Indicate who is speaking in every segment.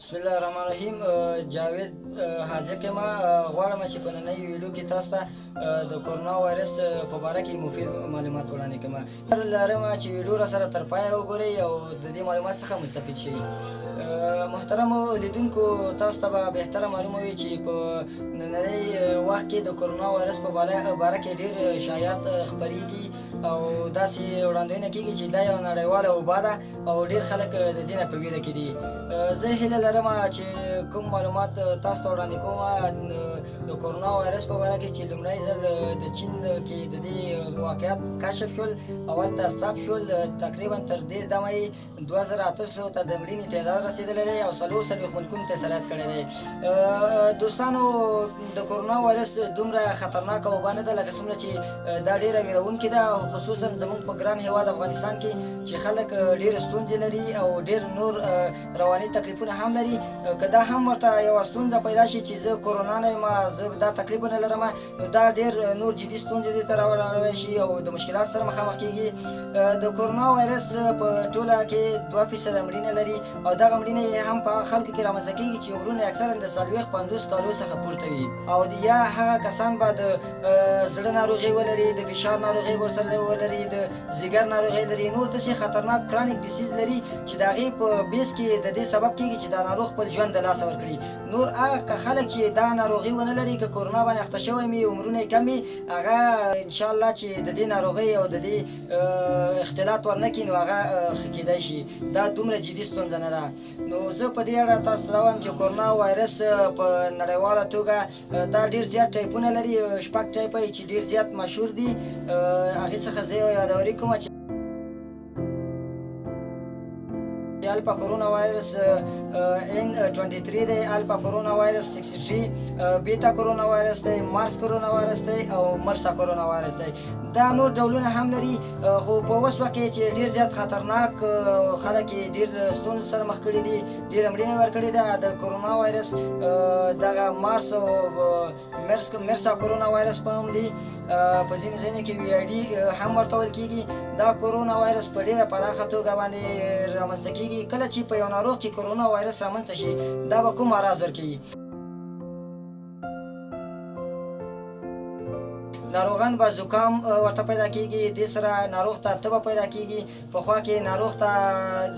Speaker 1: بسم الله الرحمن الرحیم. جاوید حاضر یم. غواړم چې په نننۍ ویډیو کې تاسو ته د کورونا وایرس په باره کې مفید معلومات وړاندې کړم. لرم چې ویډیو را سره تر پایه وګورئ او د دې معلومات څخه مستفید شئ. محترمو لیدونکو، تاسو ته به بهتره معلومه وي چې په نننۍ وخت کې د کورونا وایرس په باره کې ډېر شایعات خپرېږي او داسې وړاندوینه کېږي چې دا یوه نړیواله وبا ده او ډېر خلک د دې نه په ویره کې دي. زه هیله لرم چې کوم معلومات تاسو ته وړاندې کوم د کورونا وایرس په باره کې چې لومړی ځل د چین کې د دې واقعیت کشف شول او هلته ثبت شول. تقریبا تر دې دمه یې 2800 ته د مړینې تعداد رسېدلی دی او 440 ملکونو ته سرایت کړی دی. دوستانو، د کورونا وایرس دومره خطرناکه وبا نه ده لکه څومره چې دا ډېره ویرونکې ده، او خصوصا زموږ په ګران هېواد افغانستان کې چې خلک ډېر ستونزې لري او ډېر نور رواني تکلیفونه هم لري. که دا هم ورته یوه ستونزه پیدا شي چې زه کورونا نه یم، زه دا تکلیفونه لرم، نو دا ډېر نور جدي ستونزې دې ته راوړی شي او د مشکلات سره مخامخ کېږي. د کورونا وایرس په ټوله کې 2% مړینه لري او دغه مړینه هم په خلکو کې رامنځته کېږي چې عمرونه اکثرا د 40-50 کالو څخه پورته وي، او یا هغه کسان به د زړه ناروغي ولري، د فشار ناروغي ورسره ولري، د ځیګر ناروغي لري، نور داسې خطرناک کرانیک ډیسیز لري چې د هغې په بیس کې د دې سبب کېږي چې دا ناروغ خپل ژوند د لاسه ورکړي. نور هغه خلک چې دا ناروغي ونه لري، که کورونا باندې اخته شوی وي، عمرونه یې کم وي، هغه انشاءالله چې د دې ناروغۍ او د دې اختلاط ورنه کړي، نو هغه ښه کېدی شي. دا دومره جدي ستونزه نه ده. نو زه په دې اړه تاسو ته وایم چې کورونا وایرس په نړیواله توګه دا ډېر زیات ټایپونه لري. 6 ټایپه چې ډېر زیات مشهور دي، هغې څخه زه یو یادوري کوم چې الفا کورونا وایرس N23 دی، الفا کورونا وایرس 63، بیتا کورونا وایرس دی، مارس کورونا وایرس دی او مرسا کورونا وایرس دی. دا نور ډولونه هم لري، خو په اوس وخت کې چې ډېر زیات خطرناک خلک یې ډېر ستونزو سره مخ کړي دي، ډېره مړینه ورکړې ده. د کورونا وایرس دغه مارس او مرسا کورونا وایرس په نوم دی، په ځینو ځایونو کې VID هم ورته ویل کېږي. دا کورونا وایرس په ډېره پراخه توګه باندې رامنځته کېږي. کله چې په یو ناروغ کې کورونا وایرس رامنځته شي، دا به کوم اعراض ورکوي؟ ناروغان به زکام ورته پیدا کېږي، دې سره ناروغ ته تبه پیدا کېږي، په خوا کې ناروغ ته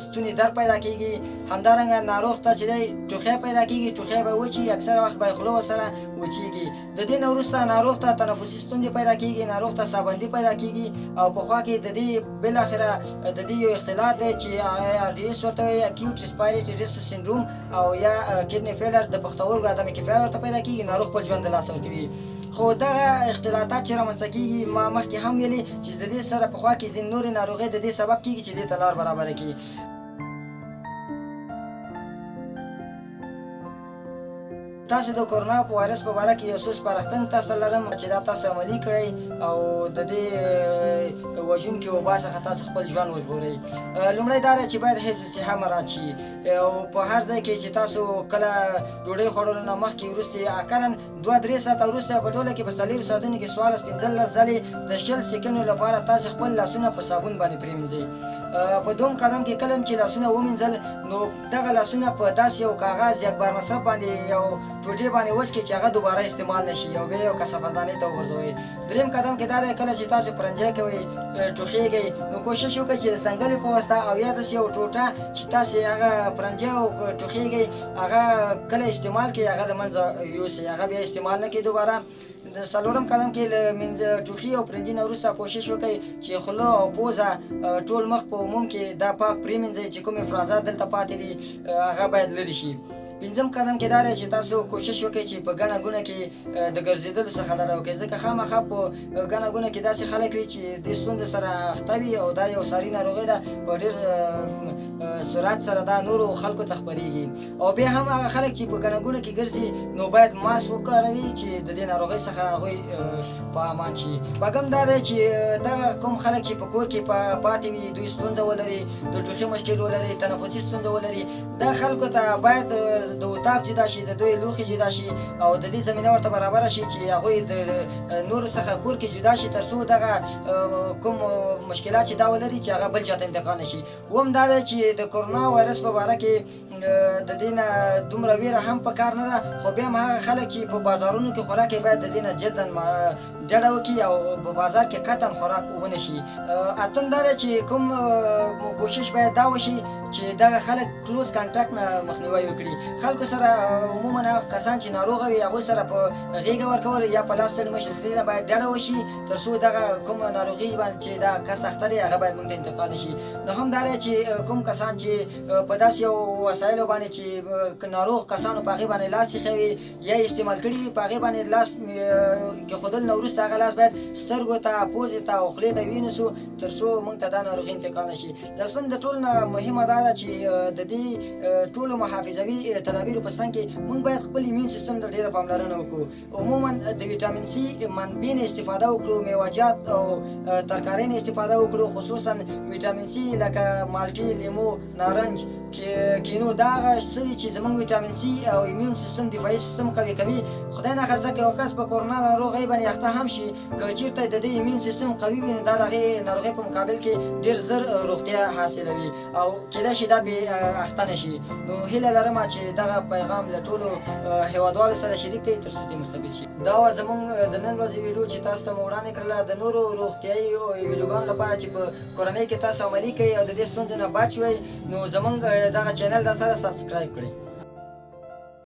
Speaker 1: ستوني درد پیدا کېږي، همدارنګه ناروغ ته چې دی ټوخی پیدا کېږي، ټوخی به وچي، اکثره وخت به یې خوله ورسره وچېږي. د دې نه وروسته ناروغ ته تنفسي ستونزې پیدا کېږي، ناروغ ته ساه پیدا کېږي، او په خوا کې د دې بالاخره د دې یو اختلاط دی چې RDS ورته وایي، اکیوټ ریسپایریټري ډیسټرس سنډروم، او یا کډني فیلر، د پښتورګو عدم کفایت ورته پیدا کېږي، ناروغ خپل ژوند د لاسه ورکوي. خو دغه اختلاطات چې رامنځته کېږي، ما مخکې هم ویلي چې د دې سره په خوا کې ځینې نورې ناروغۍ د دې سبب کېږي چې دې ته لار برابره کړي. تاسو د کورونا وایرس په باره کې یو څو سپارښتنې تاسو لرم چې دا تاسو عملي کړئ او د دې وژونکې وبا څخه تاسو خپل ژوند وژغورئ. لومړی دا ده چې باید حفظ صحه مراعات شي، او په هر ځای کې چې تاسو کله ډوډۍ خوړلو نه مخکې وروستې اقلا 2-3 ساعته وروسته په ټوله کې په 4 ساعتونو کې 14-15 ځلې د 20 سکندو لپاره تاسو خپل لاسونه په صابون باندې پرېمنځئ. په دوم قدم کې کله چې لاسونه ومینځل، نو دغه لاسونه په داسې یو کاغذ یا اخبار مصرف باندې یو ټوټې باندې وچ کړئ چې هغه دوباره استعمال نه شي، او بیا یو کثافاتدانۍ ته وغورځوئ. درېیم قدم کې دا دی، کله چې تاسو پرنجی کوئ، ټوخېږئ، نو کوشش وکړئ چې د سنګلې په واسطه او یا داسې یو ټوټه چې تاسو هغه پرنجی او ټوخېږئ هغه کله استعمال کړئ، هغه د منځه یوسئ، هغه بیا استعمال نه کړئ دوباره. د 4م قدم کې له ټوخي او پرنجي نه وروسته کوشش وکړئ چې خوله او پوزه ټول مخ په عموم کې دا پاک پرېمنځئ، چې کوم افرازات دلته پاتې دي هغه باید لرې شي. 5م قدم کې دا دی چې تاسو کوشش وکړئ چې په ګڼه ګوڼه کې د ګرځېدلو څخه ډډه وکړئ، ځکه خامخا په ګڼه ګوڼه کې داسې خلک وي چې دې ستونزې سره اخته وي، او دا یو ساري ناروغۍ ده، په ډېر سرعت سره دا نورو خلکو ته خپرېږي. او بیا هم هغه خلک چې په ګڼه ګوڼه کې ګرځي، نو باید ماسک وکاروي چې د دې ناروغۍ څخه هغوی په امان شي. بګم دا دی چې دغه کوم خلک چې په کور کې پاتې وي، دوی ستونزه ولري، د ټوخي مشکل ولري، تنفسي ستونزه ولري، دا خلکو ته باید د اتاق جدا شي، د دوی لوښي جدا شي، او د دې زمینه ورته برابره شي چې هغوی د نورو څخه کور کې جدا شي، تر څو دغه کوم مشکلات چې دا ولري چې هغه بل چاته انتقال نه شي. اووم دا دی چې د کورونا وایرس په باره کې د دې نه دومره ویره هم په کار نه ده، خو بیا هم هغه خلک چې په بازارونو کې خوراک کوي باید د دې نه جداً ډډه وکړي او په بازار کې قطعاً خوراک ونه شي. اتم دا ده چې کوم کوشش باید دا وشي چې دغه خلک کلوز کانټاکټ نه مخنیوی وکړي. خلکو سره عموماً هغه کسان چې ناروغه وي هغوی سره په غېږه ورکول یا په لاس تړل مشي، د دې نه باید ډډه وشي تر څو دغه کومه ناروغي باندې چې دا کس اخته دی هغه باید موږ ته انتقال نه شي. نو هم دا دی چې کوم کسان چې په داسې یو وسایلو باندې چې ناروغ کسانو په هغې باندې لاس ایښی وي یا یې استعمال کړي وي په هغې باندې لاس کېښودل نه وروسته هغه لاس باید سترګو ته، پوزې ته او خولې ته وینیسو تر څو موږ ته دا ناروغي انتقال نه شي. لسم د ټول نه مهمه دا ده چې د دې ټولو محافظوي تدابیرو په څنګ کې موږ باید خپل ایمیون سیستم ته ډېره پاملرنه وکړو. عموماً د ویټامین سي منبع نه استفاده وکړو، میوه‌جات او ترکارۍ نه استفاده وکړو، خصوصاً ویټامین سي لکه مالټې، لیمو، نارنج، کینو. دا هغه څه دي چې زموږ ویټامین سي او ایمیون سیستم، دفاعي سیستم قوي کوي. خدای ناخواسته که یو کس په کورونا ناروغۍ باندې اخته هم شي، که چېرته د دې ایمیون سیستم قوي وي نو دا د هغې ناروغۍ په مقابل کې ډېر زر روغتیا حاصلوي او کېدای شي دا بې اخته نه شي. نو هیله لرم چې دغه پیغام له ټولو هېوادوالو سره شریک کړئ تر څو ترې مستفید شي. دا وه زموږ د نن ورځې ویډیو چې تاسو ته مو وړاندې کړله د نورو روغتیایي ویډیوګانو لپاره چې په کورنۍ کې تاسو عملي کوئ او د دې ستونزو نه بچ وئ، نو زموږ دغه چینل دا سره سبسکرایب کړئ.